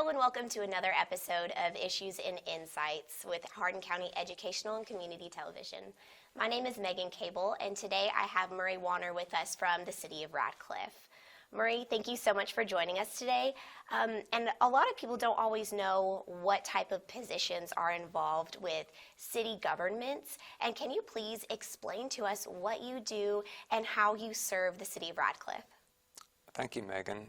and welcome to another episode of Issues and Insights with Hardin County Educational and Community Television. My name is Megan Cable, and today I have Murray Warner with us from the City of Radcliffe. Murray, thank you so much for joining us today. And a lot of people don't always know what type of positions are involved with city governments. And can you please explain to us what you do and how you serve the City of Radcliffe? Thank you, Megan.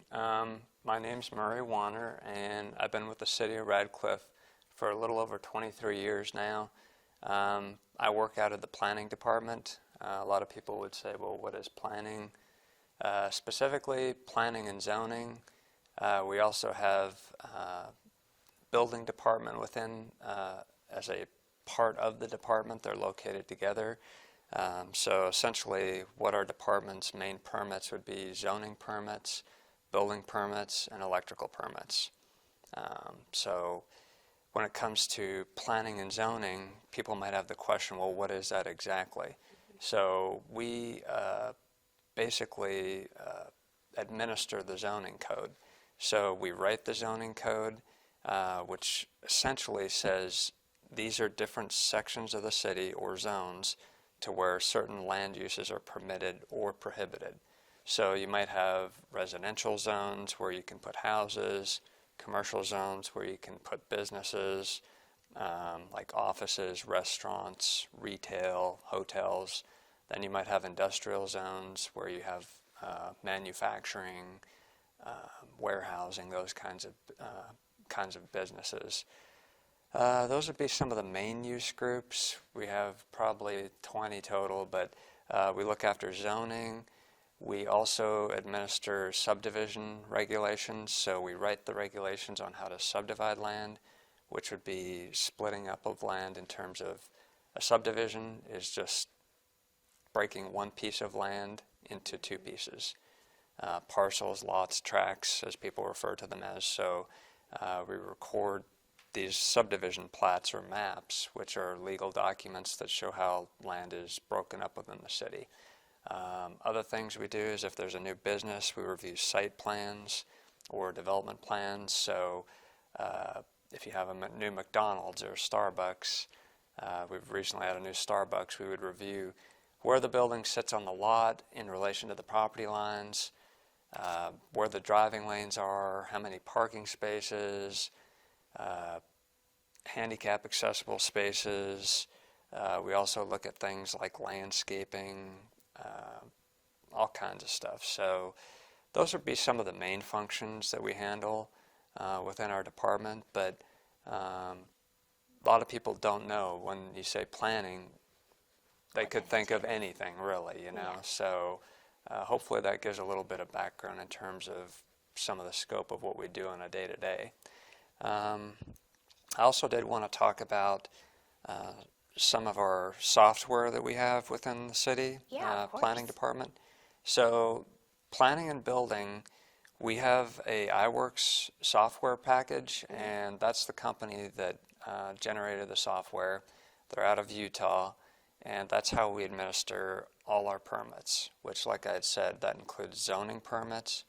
My name's Murray Warner, and I've been with the City of Radcliffe for a little over 23 years now. I work out of the planning department. A lot of people would say, well, what is planning? Specifically, planning and zoning. We also have building department within as a part of the department. They're located together. So essentially what our department's main permits would be zoning permits, building permits, and electrical permits. So when it comes to planning and zoning, people might have the question, well, what is that exactly? So we basically administer the zoning code. So we write the zoning code, which essentially says these are different sections of the city or zones to where certain land uses are permitted or prohibited. So you might have residential zones where you can put houses, commercial zones where you can put businesses, like offices, restaurants, retail, hotels. Then you might have industrial zones where you have manufacturing, warehousing, those kinds of businesses. Those would be some of the main use groups. We have probably 20 total, but we look after zoning. We also administer subdivision regulations, so we write the regulations on how to subdivide land, which would be splitting up of land in terms of a subdivision is just breaking one piece of land into two pieces. Parcels, lots, tracts, as people refer to them as. So we record these subdivision plats or maps, which are legal documents that show how land is broken up within the city. Other things we do is if there's a new business, we review site plans or development plans. So if you have a new McDonald's or Starbucks, we've recently had a new Starbucks, we would review where the building sits on the lot in relation to the property lines, where the driving lanes are, how many parking spaces, handicap accessible spaces. We also look at things like landscaping, all kinds of stuff. So those would be some of the main functions that we handle within our department, but a lot of people don't know when you say planning, they could think of anything really, you know. Yeah. So hopefully that gives a little bit of background in terms of some of the scope of what we do on a day-to-day. I also did want to talk about some of our software that we have within the city planning department. So planning and building, we have a iWorks software package, and that's the company that generated the software. They're out of Utah, and that's how we administer all our permits, which, like I had said, that includes zoning permits,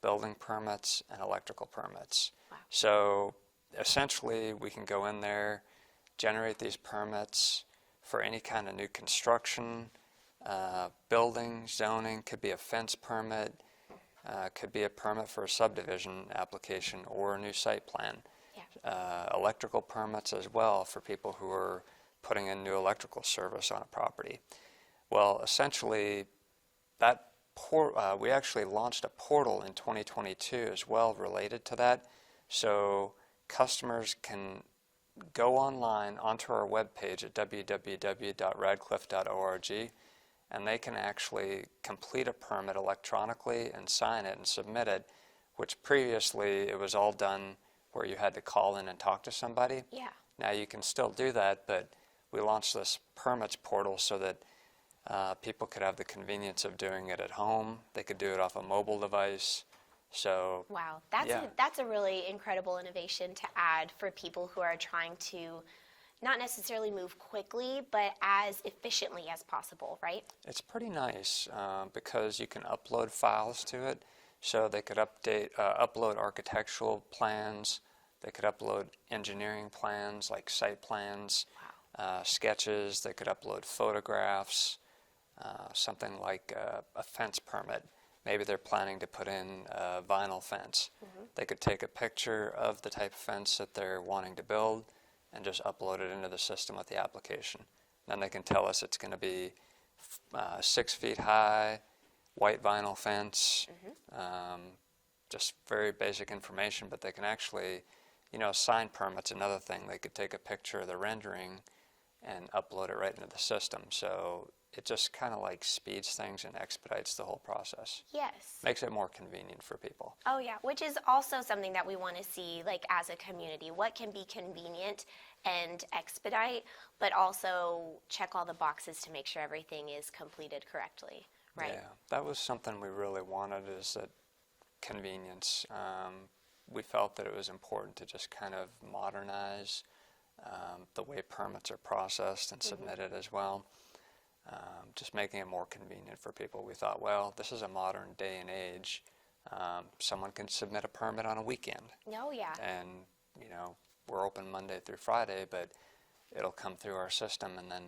building permits, and electrical permits. Wow. So essentially, we can go in there, generate these permits for any kind of new construction, building, zoning, could be a fence permit, could be a permit for a subdivision application or a new site plan. Yeah. Electrical permits as well for people who are putting in new electrical service on a property. Well, essentially, that we actually launched a portal in 2022 as well related to that. So customers can go online onto our webpage at www.radcliffe.org, and they can actually complete a permit electronically and sign it and submit it, which previously it was all done where you had to call in and talk to somebody. Yeah. Now you can still do that, but we launched this permits portal so that people could have the convenience of doing it at home. They could do it off a mobile device. So wow, that's a really incredible innovation to add for people who are trying to not necessarily move quickly, but as efficiently as possible, right? It's pretty nice because you can upload files to it. So they could upload architectural plans, They could upload engineering plans like site plans, sketches. They could upload photographs, something like a fence permit. Maybe they're planning to put in a vinyl fence. They could take a picture of the type of fence that they're wanting to build and just upload it into the system with the application. Then they can tell us it's going to be 6 feet high, white vinyl fence, just very basic information, but they can actually, sign permits, another thing. They could take a picture of the rendering and upload it right into the system. So it just kind of like speeds things and expedites the whole process. Yes. Makes it more convenient for people. Oh yeah, which is also something that we want to see like as a community. What can be convenient and expedite, but also check all the boxes to make sure everything is completed correctly, right? Yeah, that was something we really wanted, is that convenience. We felt that it was important to just kind of modernize the way permits are processed and submitted as well. Just making it more convenient for people. We thought, well, this is a modern day and age. Someone can submit a permit on a weekend. Oh yeah. And, we're open Monday through Friday, but it'll come through our system, and then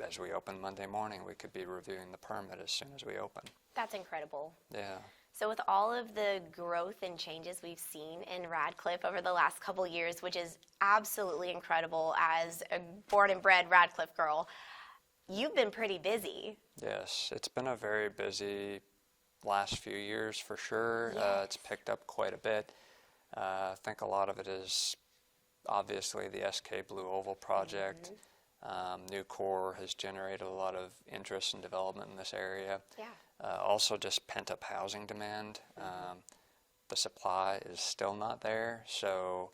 as we open Monday morning, we could be reviewing the permit as soon as we open. That's incredible. Yeah. So with all of the growth and changes we've seen in Radcliffe over the last couple years, which is absolutely incredible as a born and bred Radcliffe girl, you've been pretty busy. Yes, it's been a very busy last few years for sure. Yes. It's picked up quite a bit. I think a lot of it is obviously the SK Blue Oval project. New core has generated a lot of interest and development in this area. Yeah. Also just pent-up housing demand. The supply is still not there, so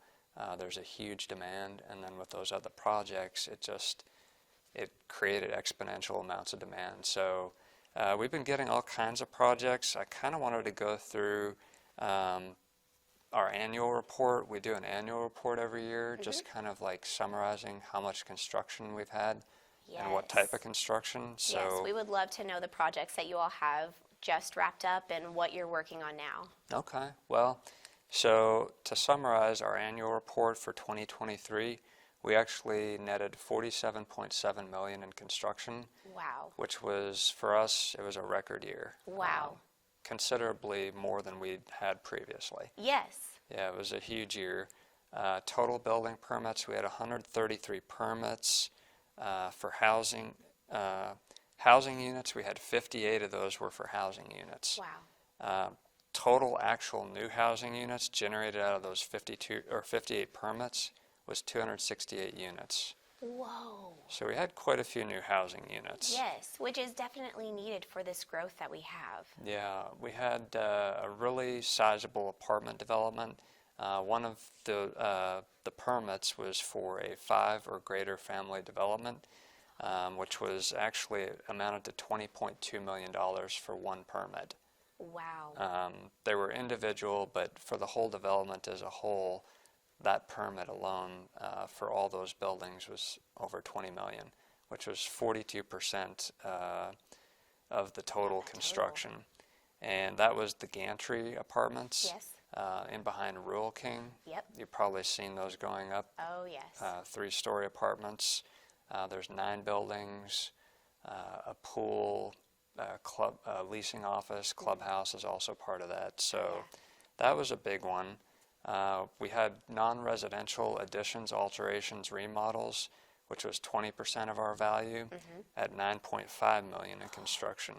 there's a huge demand, and then with those other projects, it created exponential amounts of demand. So we've been getting all kinds of projects. I kind of wanted to go through our annual report. We do an annual report every year, just kind of like summarizing how much construction we've had and what type of construction. So Yes, we would love to know the projects that you all have just wrapped up and what you're working on now. Okay, well, so to summarize our annual report for 2023, we actually netted $47.7 million in construction. Wow. Which was, for us, it was a record year. Wow. Considerably more than we'd had previously. Yes. Yeah, it was a huge year. Total building permits, we had 133 permits. For housing units, we had 58 of those were for housing units. Wow. Total actual new housing units generated out of those 58 permits was 268 units. Whoa. So we had quite a few new housing units. Yes, which is definitely needed for this growth that we have. Yeah, we had a really sizable apartment development. One of the permits was for a 5 or greater family development, which was actually amounted to $20.2 million for one permit. Wow. They were individual, but for the whole development as a whole, that permit alone for all those buildings was over $20 million, which was 42% of the total construction. And that was the Gantry apartments. Yes. In behind Rural King. Yep. You've probably seen those going up. Oh, yes. 3-story apartments. There's 9 buildings, a pool, club, leasing office, clubhouse is also part of that. So that was a big one. We had non-residential additions, alterations, remodels, which was 20% of our value at $9.5 million in construction.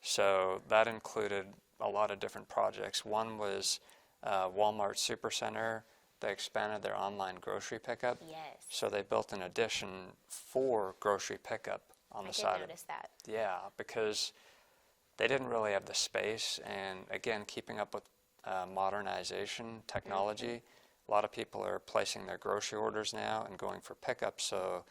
So that included a lot of different projects. One was Walmart Supercenter. They expanded their online grocery pickup. Yes. So they built an addition for grocery pickup on the side. I did notice that. Yeah, because they didn't really have the space, and again, keeping up with modernization, technology, a lot of people are placing their grocery orders now and going for pickup, so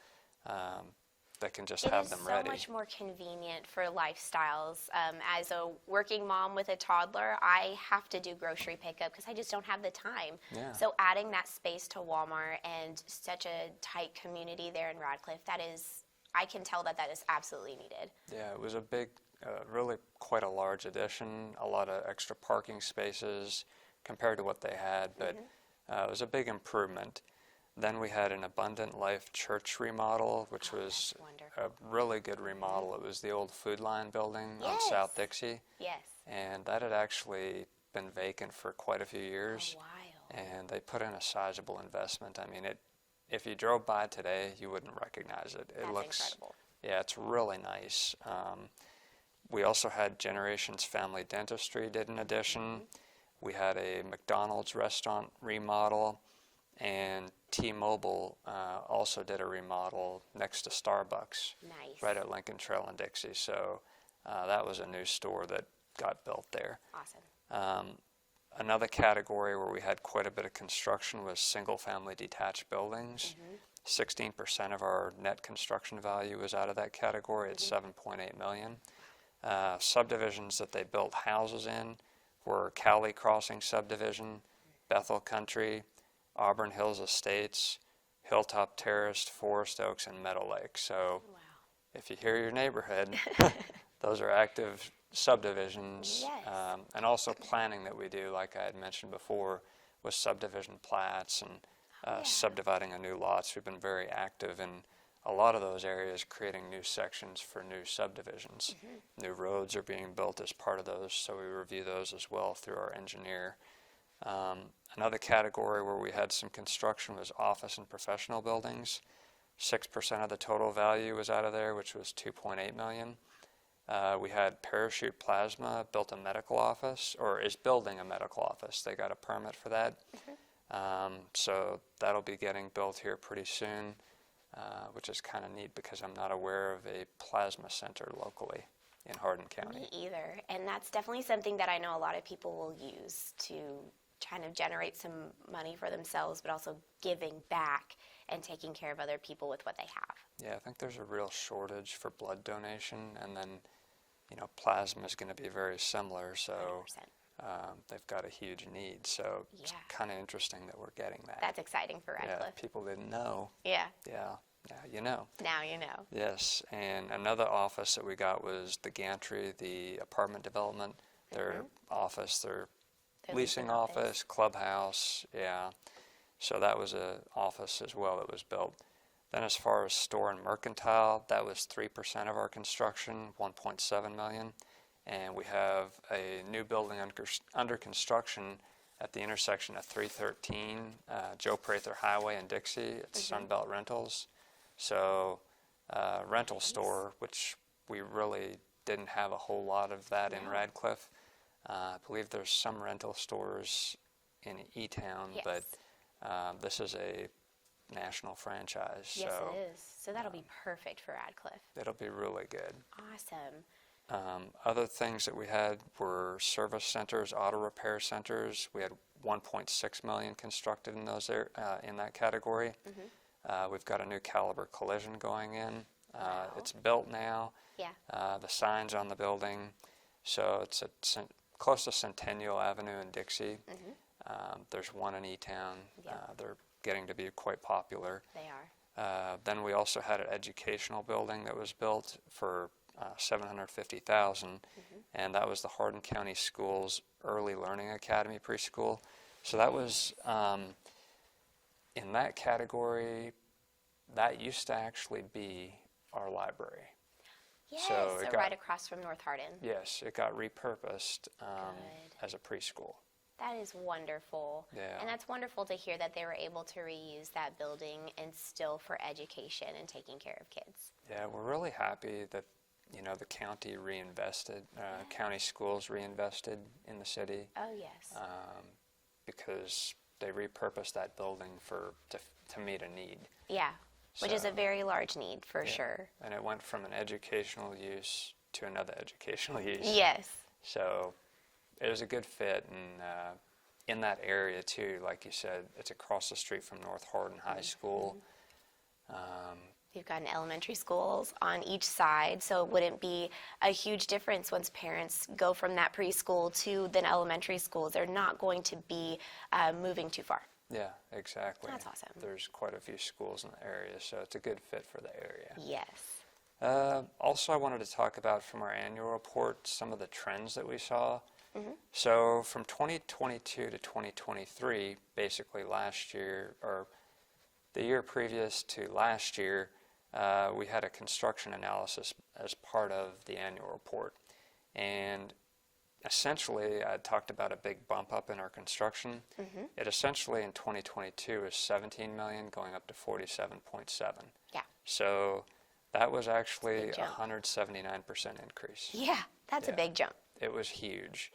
they can just have them ready. It is so much more convenient for lifestyles. As a working mom with a toddler, I have to do grocery pickup because I just don't have the time. Yeah. So adding that space to Walmart and such a tight community there in Radcliffe, I can tell that is absolutely needed. Yeah, it was a big, really quite a large addition, a lot of extra parking spaces compared to what they had, but It was a big improvement. Then we had an Abundant Life church remodel, which was a really good remodel. It was the old Food Line building on South Dixie. Yes. And that had actually been vacant for quite a few years. A while. And they put in a sizable investment. I mean, if you drove by today, you wouldn't recognize it. It That's looks incredible. Yeah, it's really nice. We also had Generations Family Dentistry did an addition. We had a McDonald's restaurant remodel, and T-Mobile also did a remodel next to Starbucks. Nice. Right at Lincoln Trail in Dixie. So that was a new store that got built there. Awesome. Another category where we had quite a bit of construction was single-family detached buildings. 16% of our net construction value was out of that category at $7.8 million. Subdivisions that they built houses in were Cowley Crossing subdivision, Bethel Country, Auburn Hills Estates, Hilltop Terrace, Forest Oaks, and Meadow Lake. So if you hear your neighborhood, those are active subdivisions. Yes. And also planning that we do, like I had mentioned before, with subdivision plats and subdividing a new lots. We've been very active in a lot of those areas, creating new sections for new subdivisions. New roads are being built as part of those, so we review those as well through our engineer. Another category where we had some construction was office and professional buildings. 6% of the total value was out of there, which was $2.8 million. We had Parachute Plasma built a medical office, or is building a medical office. They got a permit for that. So that'll be getting built here pretty soon, which is kind of neat because I'm not aware of a plasma center locally in Hardin County. Me either. And that's definitely something that I know a lot of people will use to kind of generate some money for themselves, but also giving back and taking care of other people with what they have. Yeah, I think there's a real shortage for blood donation, and then, plasma is going to be very similar, so 100%. They've got a huge need. So it's kind of interesting that we're getting that. That's exciting for Radcliffe. Yeah, people didn't know. Yeah. Yeah, now you know. Now you know. Yes, and another office that we got was the Gantry, the apartment development, their office, their leasing office, clubhouse, So that was an office as well that was built. Then as far as store and mercantile, that was 3% of our construction, $1.7 million. And we have a new building under construction at the intersection of 313, Joe Prather Highway in Dixie. It's Sunbelt Rentals. So rental store, which we really didn't have a whole lot of that in Radcliffe. I believe there's some rental stores in E-Town, but this is a national franchise. Yes, so it is. So that'll be perfect for Radcliffe. It'll be really good. Awesome. Other things that we had were service centers, auto repair centers. We had $1.6 million constructed in those in that category. We've got a new caliber collision going in. It's built now. Yeah. The signs on the building. So it's close to Centennial Avenue in Dixie. There's one in E-Town. They're getting to be quite popular. They are. Then we also had an educational building that was built for $750,000, and that was the Hardin County Schools Early Learning Academy preschool. So that was in that category. That used to actually be our library. Yes, so right across from North Hardin. Yes, it got repurposed as a preschool. That is wonderful. Yeah. And that's wonderful to hear that they were able to reuse that building and still for education and taking care of kids. Yeah, we're really happy that the county reinvested, county schools reinvested in the city. Oh, yes. Because they repurposed that building to meet a need. Yeah, which is So, a very large need for sure. And it went from an educational use to another educational use. Yes. So it was a good fit, and in that area too, like you said, it's across the street from North Hardin High School. You've got elementary schools on each side, so it wouldn't be a huge difference once parents go from that preschool to the elementary school. They're not going to be moving too far. Yeah, exactly. That's awesome. There's quite a few schools in the area, so it's a good fit for the area. Yes. Also, I wanted to talk about from our annual report some of the trends that we saw. So from 2022 to 2023, basically last year, or the year previous to last year, we had a construction analysis as part of the annual report. And essentially, I talked about a big bump up in our construction. It essentially in 2022 is 17 million going up to 47.7. Yeah. So that was actually Big a jump. 179% increase. Yeah, that's a Yeah. big jump. It was huge.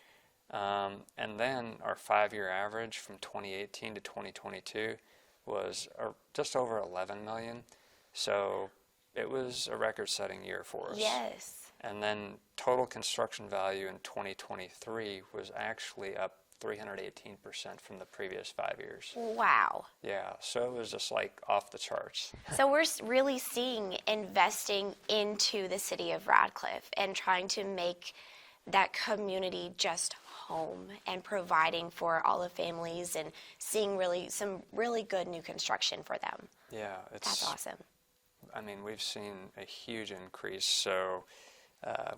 And then our 5-year average from 2018 to 2022 was just over 11 million. So it was a record-setting year for us. Yes. And then total construction value in 2023 was actually up 318% from the previous 5 years. Wow. Yeah, so it was just like off the charts. So we're really seeing investing into the city of Radcliffe and trying to make that community just home and providing for all the families and seeing some really good new construction for them. Yeah, That's awesome. I mean, we've seen a huge increase, so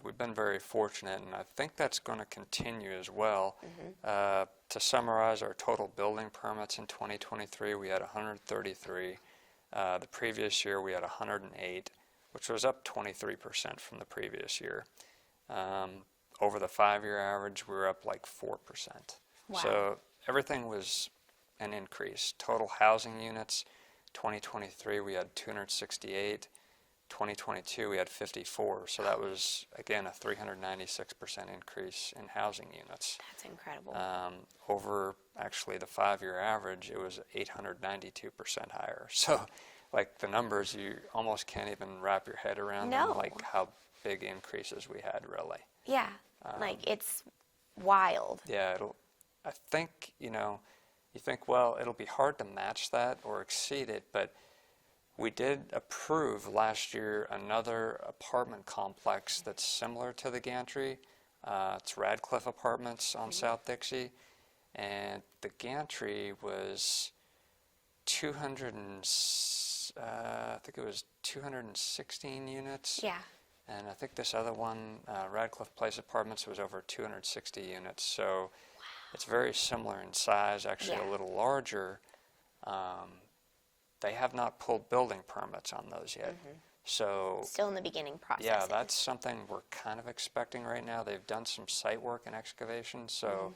we've been very fortunate, and I think that's going to continue as well. To summarize our total building permits in 2023, we had 133. The previous year, we had 108, which was up 23% from the previous year. Over the 5-year average, we were up like 4%. Wow. So everything was an increase. Total housing units, 2023 we had 268. 2022 we had 54. So that was, again, a 396% increase in housing units. That's incredible. Over actually the 5-year average, it was 892% higher. So like the numbers, you almost can't even wrap your head around No. them, like how big increases we had, really. Yeah, like it's wild. Yeah, I think, you think, well, it'll be hard to match that or exceed it, but we did approve last year another apartment complex that's similar to the gantry. It's Radcliffe Apartments on South Dixie, and the gantry was 216 units. Yeah. And I think this other one, Radcliffe Place Apartments, was over 260 units. So it's very similar in size, actually Yeah. a little larger. They have not pulled building permits on those yet. So Still in the beginning process. yeah, that's something we're kind of expecting right now. They've done some site work and excavation, so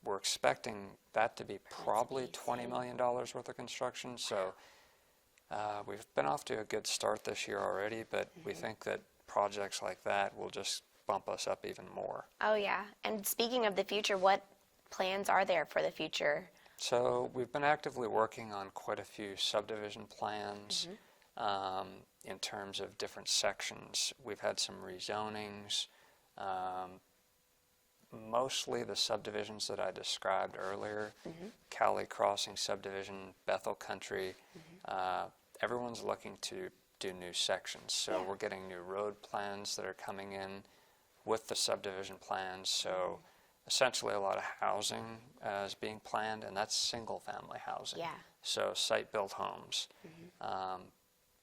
we're expecting that to be probably $20 million worth of construction. So we've been off to a good start this year already, but we think that projects like that will just bump us up even more. Oh, yeah. And speaking of the future, what plans are there for the future? So we've been actively working on quite a few subdivision plans in terms of different sections. We've had some rezonings. Mostly the subdivisions that I described earlier, Cowley Crossing subdivision, Bethel Country, everyone's looking to do new sections. So we're getting new road plans that are coming in with the subdivision plans. So essentially a lot of housing is being planned, and that's single-family housing. Yeah. So site-built homes.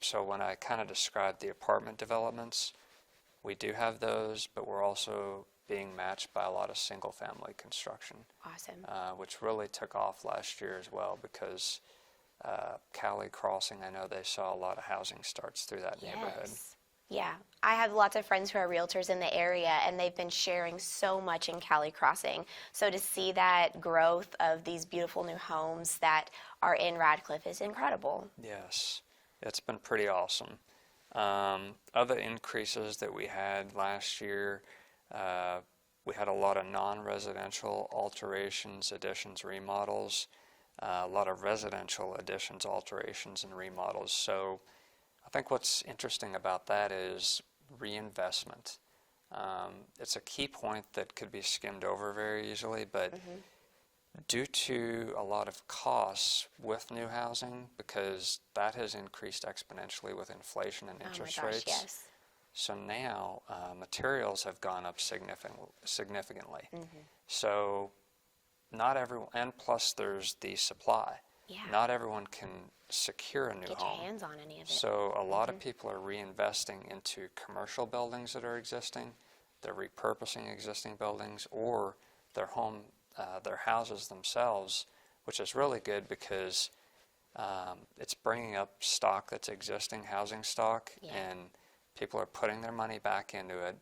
So when I kind of described the apartment developments, we do have those, but we're also being matched by a lot of single-family construction, Awesome. which really took off last year as well because Cowley Crossing, I know they saw a lot of housing starts through that neighborhood. Yeah. I have lots of friends who are realtors in the area, and they've been sharing so much in Cowley Crossing. So to see that growth of these beautiful new homes that are in Radcliffe is incredible. Yes, it's been pretty awesome. Other increases that we had last year, we had a lot of non-residential alterations, additions, remodels, a lot of residential additions, alterations, and remodels. So I think what's interesting about that is reinvestment. It's a key point that could be skimmed over very easily, but due to a lot of costs with new housing, because that has increased exponentially with inflation and interest rates. Yes. So now materials have gone up significantly. So not everyone, and plus there's the supply. Yeah. Not everyone can secure a new Get home. your hands on any of it. So a lot of people are reinvesting into commercial buildings that are existing. they're repurposing existing buildings, or their their houses themselves, which is really good because it's bringing up stock that's existing, housing stock, and people are putting their money back into it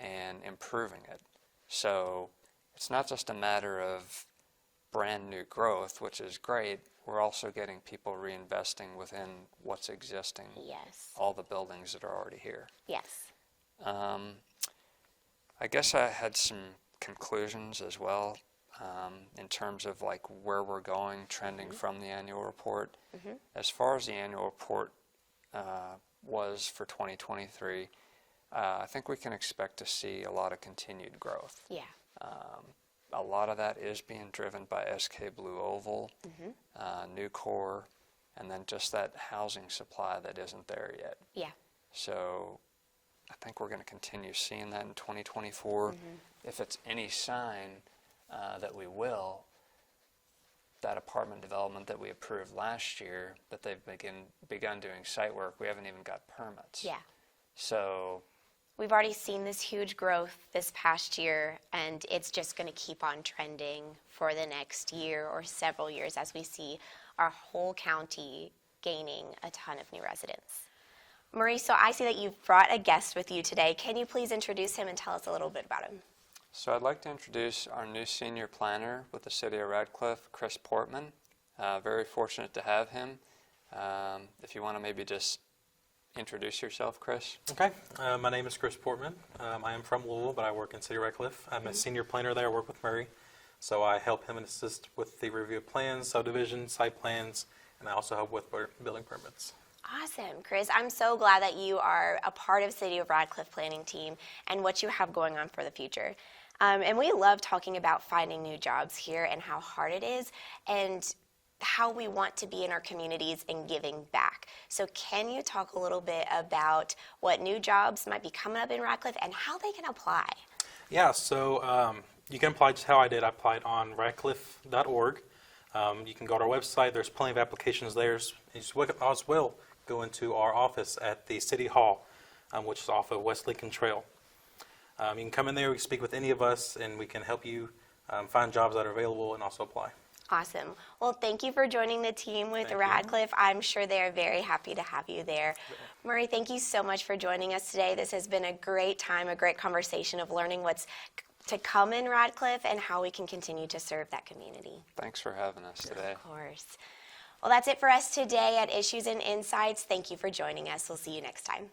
and improving it. So it's not just a matter of brand new growth, which is great. We're also getting people reinvesting within what's existing. Yes. All the buildings that are already here. Yes. I guess I had some conclusions as well in terms of like where we're going, trending from the annual report. As far as the annual report was for 2023, I think we can expect to see a lot of continued growth. Yeah. A lot of that is being driven by SK Blue Oval, New Core, and then just that housing supply that isn't there yet. Yeah. So I think we're going to continue seeing that in 2024. If it's any sign that we will, that apartment development that we approved last year, that they've begun doing site work, we haven't even got permits. Yeah. So we've already seen this huge growth this past year, and it's just going to keep on trending for the next year or several years as we see our whole county gaining a ton of new residents. Marie, so I see that you've brought a guest with you today. Can you please introduce him and tell us a little bit about him? So I'd like to introduce our new senior planner with the City of Radcliffe, Chris Portman. Very fortunate to have him. If you want to maybe just introduce yourself, Chris. Okay, my name is Chris Portman. I am from Louisville, but I work in City of Radcliffe. I'm a senior planner there. I work with Murray. So I help him and assist with the review of plans, subdivision, site plans, and I also help with building permits. Awesome, Chris. I'm so glad that you are a part of City of Radcliffe planning team and what you have going on for the future. And we love talking about finding new jobs here and how hard it is and how we want to be in our communities and giving back. So can you talk a little bit about what new jobs might be coming up in Radcliffe and how they can apply? Yeah, so you can apply just how I did. I applied on radcliffe.org. You can go to our website. There's plenty of applications there. As well, go into our office at the City Hall, which is off of West Lincoln Trail. You can come in there, we can speak with any of us, and we can help you find jobs that are available and also apply. Awesome. Well, thank you for joining the team with Radcliffe. I'm sure they're very happy to have you there. Murray, thank you so much for joining us today. This has been a great time, a great conversation of learning what's to come in Radcliffe and how we can continue to serve that community. Thanks for having us today. Of course. Well, that's it for us today at Issues and Insights. Thank you for joining us. We'll see you next time.